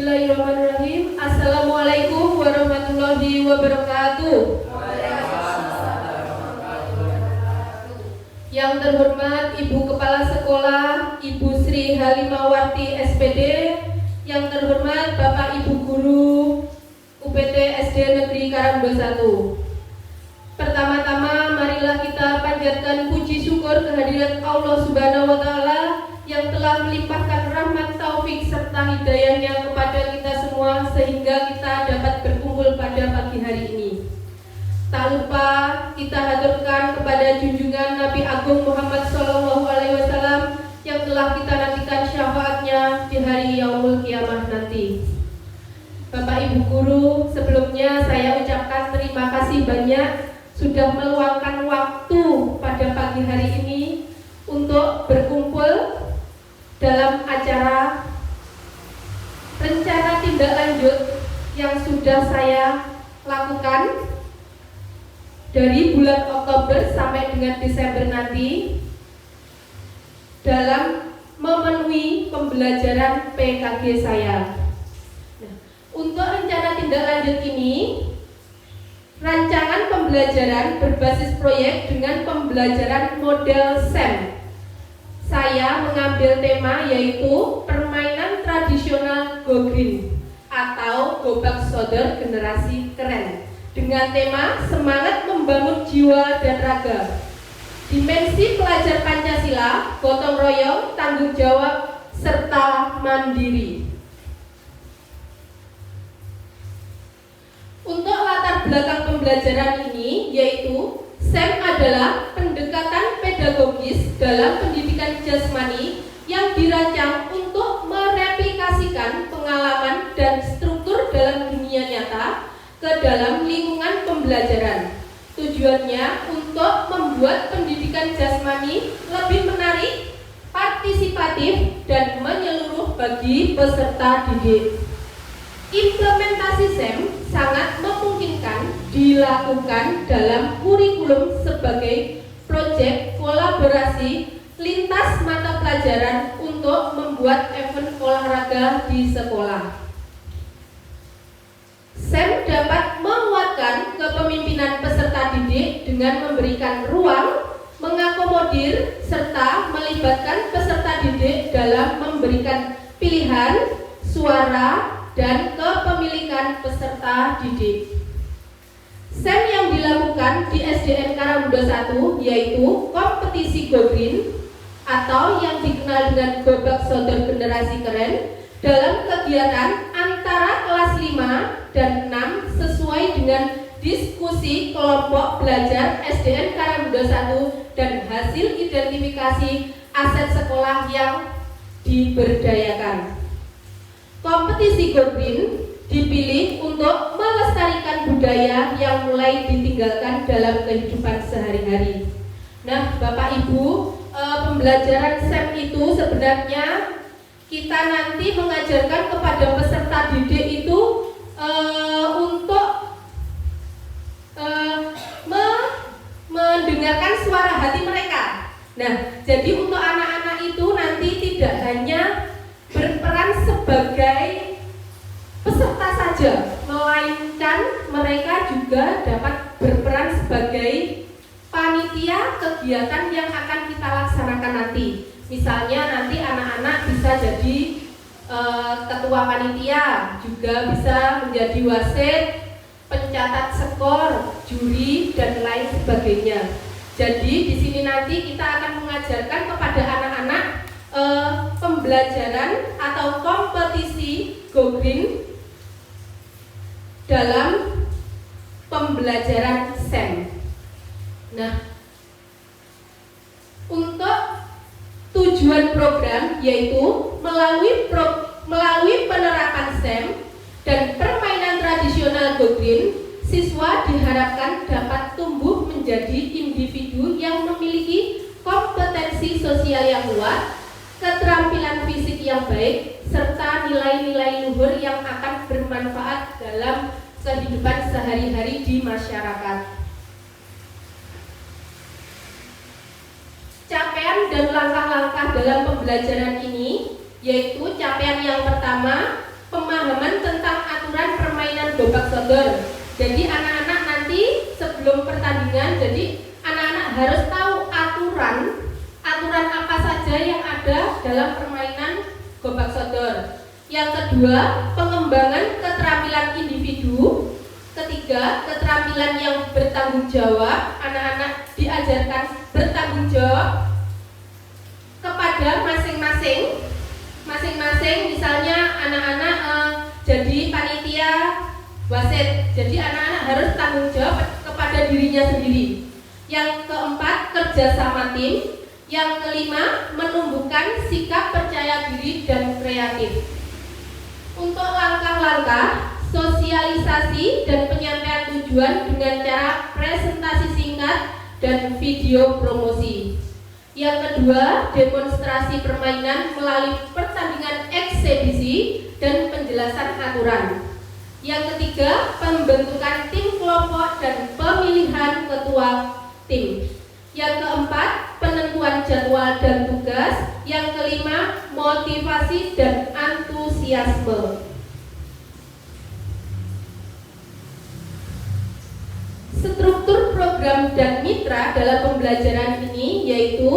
Bismillahirrahmanirrahim. Assalamualaikum warahmatullahi wabarakatuh. Yang terhormat Ibu Kepala Sekolah, Ibu Sri Halimawarti SPD. Yang terhormat Bapak Ibu Guru UPT SD Negeri Karangdo 1. Pertama-tama marilah kita panjatkan puji syukur kehadirat Allah Subhanahu wa Ta'ala yang telah melimpahkan rahmat, taufik serta hidayahnya kepada kita semua sehingga kita dapat berkumpul pada pagi hari ini. Tak lupa kita haturkan kepada junjungan Nabi Agung Muhammad SAW yang telah kita nantikan syafaatnya di hari Yaumul Qiyamah nanti. Bapak Ibu Guru, sebelumnya saya ucapkan terima kasih banyak sudah meluangkan waktu pada pagi hari ini untuk berkumpul dalam acara rencana tindak lanjut yang sudah saya lakukan dari bulan Oktober sampai dengan Desember nanti dalam memenuhi pembelajaran PKG saya. Nah, untuk rencana tindak lanjut ini, rancangan pembelajaran berbasis proyek dengan pembelajaran model SEM. Saya mengambil tema yaitu permainan tradisional Go Green atau Gobak Sodor Generasi Keren dengan tema semangat membangun jiwa dan raga. Dimensi pelajar Pancasila, gotong royong, tanggung jawab, serta mandiri. Untuk latar belakang pembelajaran ini yaitu SEM adalah pendekatan pedagogis dalam pendidikan jasmani yang dirancang untuk mereplikasikan pengalaman dan struktur dalam dunia nyata ke dalam lingkungan pembelajaran. Tujuannya untuk membuat pendidikan jasmani lebih menarik, partisipatif, dan menyeluruh bagi peserta didik. Implementasi SEM sangat memungkinkan dilakukan dalam kurikulum sebagai proyek kolaborasi lintas mata pelajaran untuk membuat event olahraga di sekolah. SEM dapat menguatkan kepemimpinan peserta didik dengan memberikan ruang, mengakomodir, serta melibatkan peserta didik dalam memberikan pilihan, suara, dan kepemilikan peserta didik. SEM yang dilakukan di SDN Karangdo 1 yaitu kompetisi Go Green atau yang dikenal dengan Gobak Sodor Generasi Keren dalam kegiatan antara kelas 5 dan 6 sesuai dengan diskusi kelompok belajar SDN Karangdo 1 dan hasil identifikasi aset sekolah yang diberdayakan. Kompetisi Go Green dipilih untuk melestarikan budaya yang mulai ditinggalkan dalam kehidupan sehari-hari. Nah, Bapak Ibu, pembelajaran SEM itu sebenarnya kita nanti mengajarkan kepada peserta didik itu untuk mendengarkan suara hati mereka. Nah, jadi untuk anak-anak itu nanti tidak hanya berperan sebagai peserta saja, melainkan mereka juga dapat berperan sebagai panitia kegiatan yang akan kita laksanakan nanti. Misalnya nanti anak-anak bisa jadi ketua panitia, juga bisa menjadi wasit, pencatat skor, juri, dan lain sebagainya. Jadi di sini nanti kita akan mengajarkan kepada anak-anak pembelajaran atau kompetisi Go Green dalam pembelajaran SEM. Nah, untuk tujuan program yaitu melalui penerapan SEM dan permainan tradisional Go Green, siswa diharapkan dapat tumbuh menjadi individu yang memiliki kompetensi sosial yang kuat, keterampilan fisik yang baik, serta nilai-nilai luhur yang akan bermanfaat dalam kehidupan sehari-hari di masyarakat. Capaian dan langkah-langkah dalam pembelajaran ini yaitu capaian yang pertama, pemahaman tentang aturan permainan gobak sodor. Jadi anak-anak nanti sebelum pertandingan, jadi anak-anak harus tahu aturan apa saja yang ada dalam permainan gobak sodor. Yang kedua, pengembangan keterampilan individu. Ketiga, keterampilan yang bertanggung jawab. Anak-anak diajarkan bertanggung jawab kepada masing-masing. Misalnya anak-anak jadi panitia wasit, jadi anak-anak harus tanggung jawab kepada dirinya sendiri. Yang keempat, kerja sama tim. Yang kelima, menumbuhkan sikap percaya diri dan kreatif. Untuk langkah-langkah sosialisasi dan penyampaian tujuan dengan cara presentasi singkat dan video promosi. Yang kedua, demonstrasi permainan melalui pertandingan eksebisi dan penjelasan aturan. Yang ketiga, pembentukan tim kelompok dan pemilihan ketua tim. Yang keempat, penentuan jadwal dan tugas. Yang kelima, motivasi dan antusiasme. Struktur program dan mitra dalam pembelajaran ini yaitu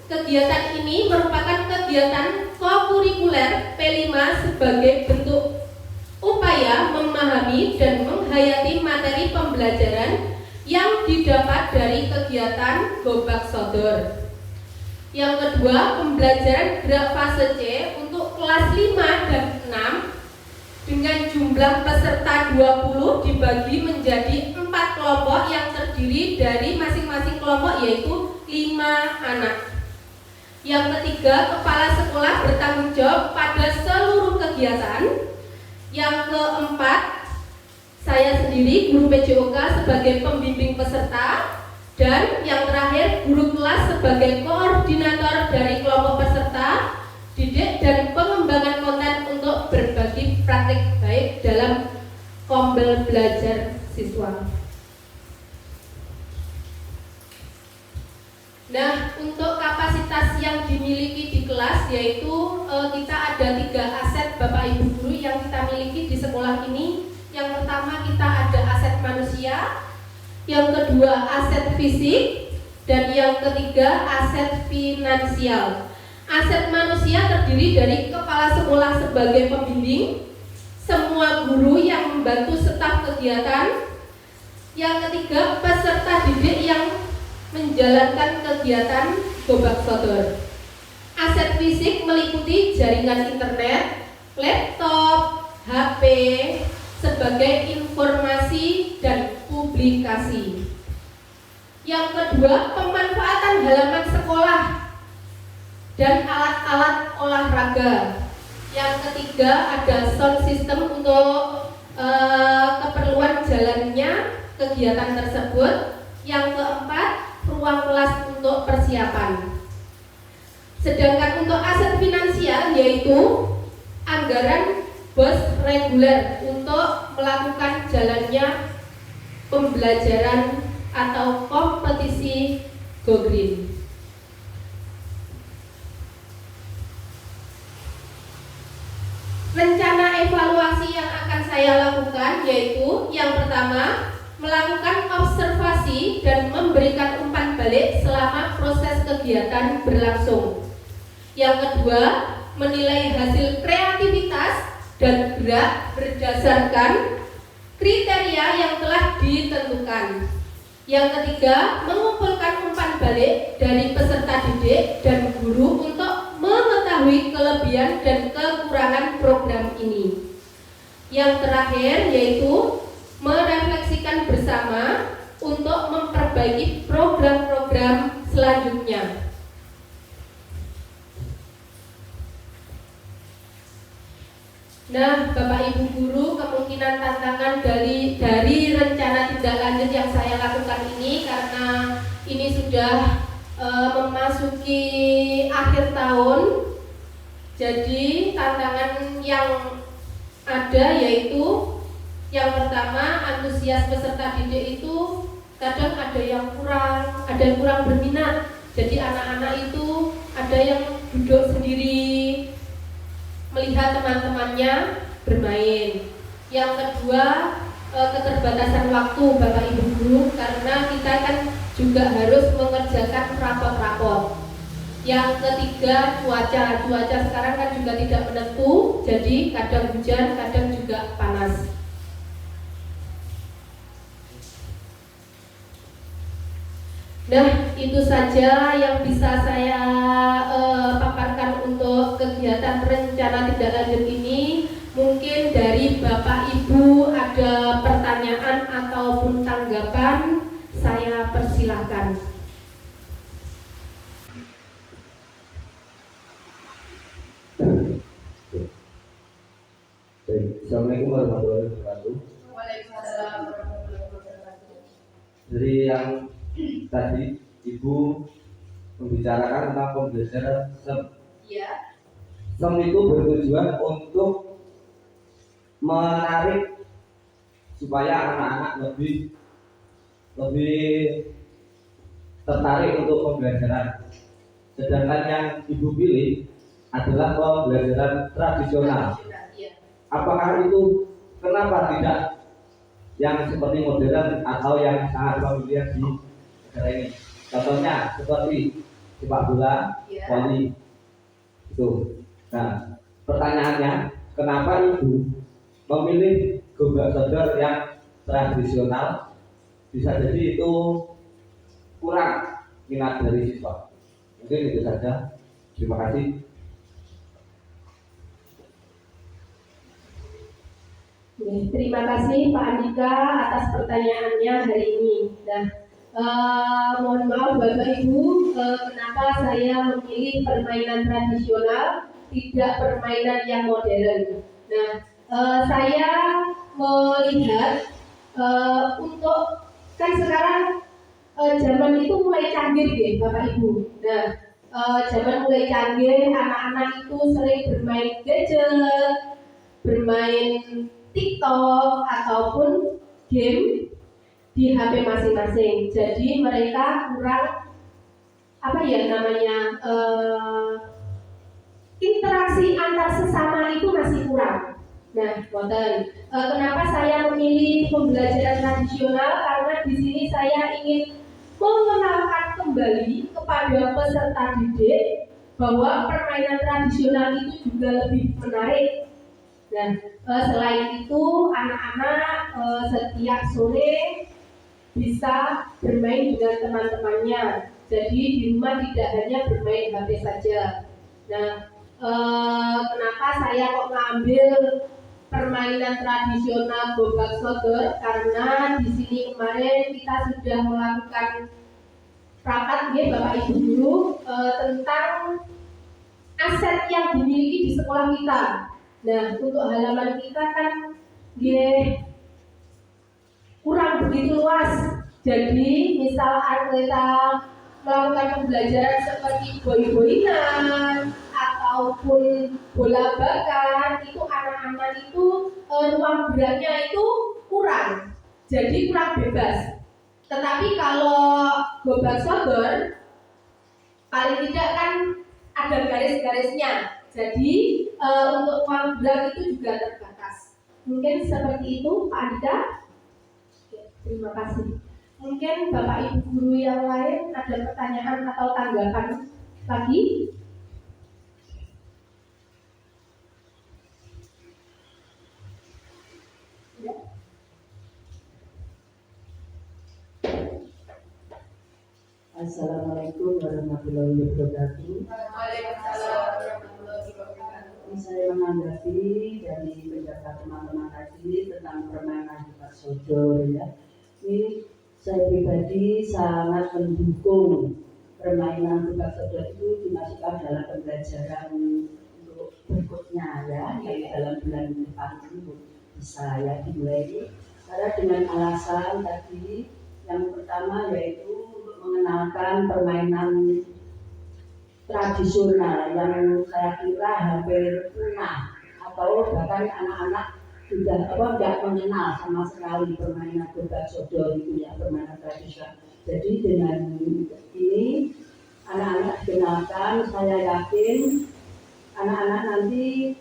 kegiatan ini merupakan kegiatan kokurikuler P5 sebagai bentuk upaya memahami dan menghayati materi pembelajaran yang didapat dari kegiatan gobak sodor. Yang kedua, pembelajaran gerak fase C untuk kelas 5 dan 6 dengan jumlah peserta 20 dibagi menjadi 4 kelompok yang terdiri dari masing-masing kelompok yaitu 5 anak. Yang ketiga, kepala sekolah bertanggung jawab pada seluruh kegiatan. Yang keempat, saya sendiri guru PJOK sebagai pembimbing peserta. Dan yang terakhir, guru kelas sebagai koordinator dari kelompok peserta didik dan pengembangan konten untuk berbagi praktik baik dalam kombel belajar siswa. Nah, untuk kapasitas yang dimiliki di kelas yaitu kita ada 3 aset Bapak Ibu guru yang kita miliki di sekolah ini. Yang pertama, kita ada aset manusia, yang kedua aset fisik, dan yang ketiga aset finansial. Aset manusia terdiri dari kepala sekolah sebagai pembimbing, semua guru yang membantu staf kegiatan. Yang ketiga, peserta didik yang menjalankan kegiatan gobak sodor. Aset fisik meliputi jaringan internet, laptop, HP sebagai informasi dan publikasi. Yang kedua, pemanfaatan halaman sekolah dan alat-alat olahraga. Yang ketiga, ada sound system untuk keperluan jalannya kegiatan tersebut. Yang keempat, ruang kelas untuk persiapan. Sedangkan untuk aset finansial yaitu anggaran bos reguler untuk melakukan jalannya pembelajaran atau kompetisi Go Green. Rencana evaluasi yang akan saya lakukan yaitu yang pertama, melakukan observasi dan memberikan umpan balik selama proses kegiatan berlangsung. Yang kedua, menilai hasil kreativitas dan gerak berdasarkan kriteria yang telah ditentukan. Yang ketiga, mengumpulkan umpan balik dari peserta didik dan guru untuk mengetahui kelebihan dan kekurangan program ini. Yang terakhir yaitu merefleksikan bersama untuk memperbaiki program-program selanjutnya. Nah, Bapak Ibu guru, kemungkinan tantangan dari rencana tindak lanjut yang saya lakukan ini karena ini sudah memasuki akhir tahun. Jadi tantangan yang ada yaitu yang pertama, antusias peserta didik itu kadang ada yang kurang berminat. Jadi anak-anak itu ada yang duduk sendiri melihat teman-temannya bermain. Yang kedua, keterbatasan waktu Bapak Ibu guru, karena kita kan juga harus mengerjakan rapot-rapot. Yang ketiga, cuaca sekarang kan juga tidak menentu, jadi kadang hujan, kadang juga panas. Nah, itu saja yang bisa saya paparkan untuk kegiatan rencana tindak lanjut ini. Mungkin dari Bapak Ibu ada pertanyaan ataupun tanggapan, saya persilahkan. Assalamualaikum warahmatullahi wabarakatuh. Waalaikumsalam warahmatullahi wabarakatuh. Dari yang tadi Ibu membicarakan tentang pembelajaran STEM. Ya. STEM itu bertujuan untuk menarik supaya anak-anak lebih tertarik untuk pembelajaran. Sedangkan yang Ibu pilih adalah pembelajaran tradisional. Apakah itu kenapa tidak yang seperti modern atau yang sangat familiar di negara ini? Contohnya seperti sepak bola, voli itu. Nah, pertanyaannya, kenapa Ibu memilih Gobak Sodor yang tradisional? Bisa jadi itu kurang minat dari siswa. Mungkin itu saja. Terima kasih. Terima kasih Pak Andika atas pertanyaannya hari ini. Nah, mohon maaf Bapak Ibu, kenapa saya memilih permainan tradisional, tidak permainan yang modern. Nah, saya melihat untuk kan sekarang zaman itu mulai canggih ya Bapak Ibu. Nah, zaman mulai canggih, anak-anak itu sering bermain gadget, bermain TikTok ataupun game di HP masing-masing. Jadi mereka kurang interaksi antar sesama itu masih kurang. Nah, kenapa saya memilih pembelajaran tradisional? Karena di sini saya ingin mengenalkan kembali kepada peserta didik bahwa permainan tradisional itu juga lebih menarik. Dan selain itu anak-anak setiap sore bisa bermain dengan teman-temannya. Jadi di rumah tidak hanya bermain HP saja. Nah, kenapa saya kok ngambil permainan tradisional Gobak Sodor? Karena di sini kemarin kita sudah melakukan rapat ya Bapak Ibu guru tentang aset yang dimiliki di sekolah kita. Nah, untuk halaman kita kan kurang begitu luas. Jadi, misal kita melakukan pembelajaran seperti boy-boyinan ataupun bola bakar, itu anak-anak itu ruang geraknya itu kurang. Jadi kurang bebas. Tetapi kalau Gobak Sodor paling tidak kan ada garis-garisnya. Jadi untuk ruang gerak itu juga terbatas. Mungkin seperti itu Pak Andika. Terima kasih. Mungkin Bapak Ibu guru yang lain ada pertanyaan atau tanggapan lagi? Ya. Assalamualaikum warahmatullahi wabarakatuh. Waalaikumsalam warahmatullahi wabarakatuh. Saya menanggapi dari pendapat teman-teman tadi tentang permainan Gobak Sodor ya. Ini saya pribadi sangat mendukung permainan Gobak Sodor itu dimasukkan dalam pembelajaran untuk berikutnya ya, yang dalam bulan depan itu bisa ya dimulai. Karena dengan alasan tadi yang pertama yaitu mengenalkan permainan tradisional yang saya kira hampir punah atau bahkan anak-anak sudah tidak mengenal sama sekali permainan Gobak Sodor itu ya, permainan tradisional. Jadi dengan ini anak-anak dikenalkan, saya yakin anak-anak nanti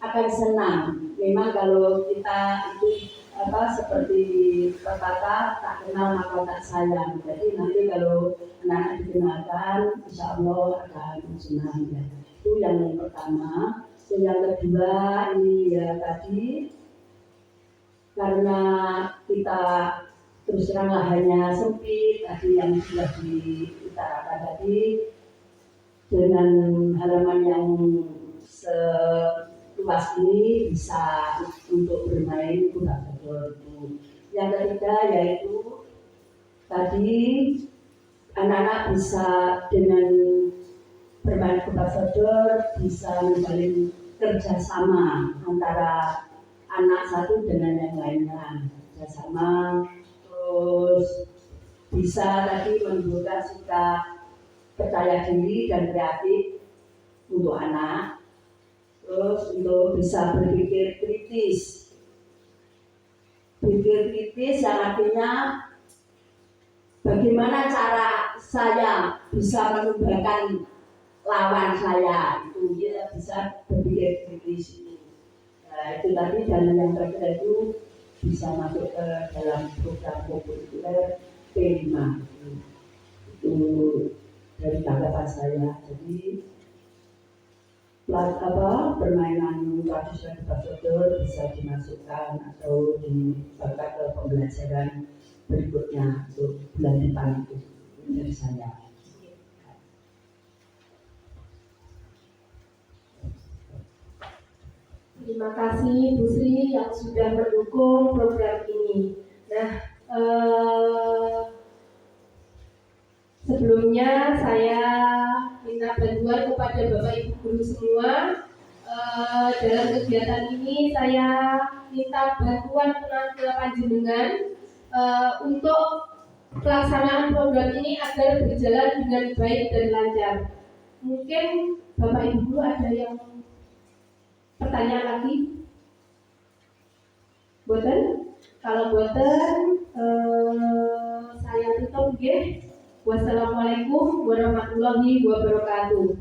akan senang memang kalau kita itu seperti pepatah tak kenal maka tak sayang. Jadi nanti kalau anak-anak dikenalkan, insya Allah akan senang ya. Itu yang pertama. Yang kedua ini ya tadi karena kita terus terang lahannya sempit tadi yang sudah diutarakan tadi dengan halaman yang seluas ini bisa untuk bermain kuda sodor itu. Yang ketiga yaitu tadi anak-anak bisa dengan bermain kuda sodor bisa menjalin kerjasama antara anak satu dengan yang lainnya, kerjasama, terus bisa tadi membuka sikap percaya diri dan kreatif untuk anak, terus untuk bisa berpikir kritis yang artinya bagaimana cara saya bisa mengubahkan lawan saya itu dia bisa berpikir kritis itu. Nah, itu tadi dan yang terakhir itu bisa masuk ke dalam program kurikuler P5 itu dari tanggapan saya. Jadi permainan tradisional Basodor bisa dimasukkan atau dibawa ke pembelajaran berikutnya untuk bulan depan itu dari saya. Terima kasih Bu Sri yang sudah mendukung program ini. Nah, sebelumnya saya minta bantuan kepada Bapak Ibu guru semua. Dalam kegiatan ini saya minta bantuan ke panjenengan untuk pelaksanaan program ini agar berjalan dengan baik dan lancar. Mungkin Bapak Ibu guru ada yang pertanyaan lagi? Boten? Kalau boten, saya tutup nggih. Wassalamualaikum warahmatullahi wabarakatuh.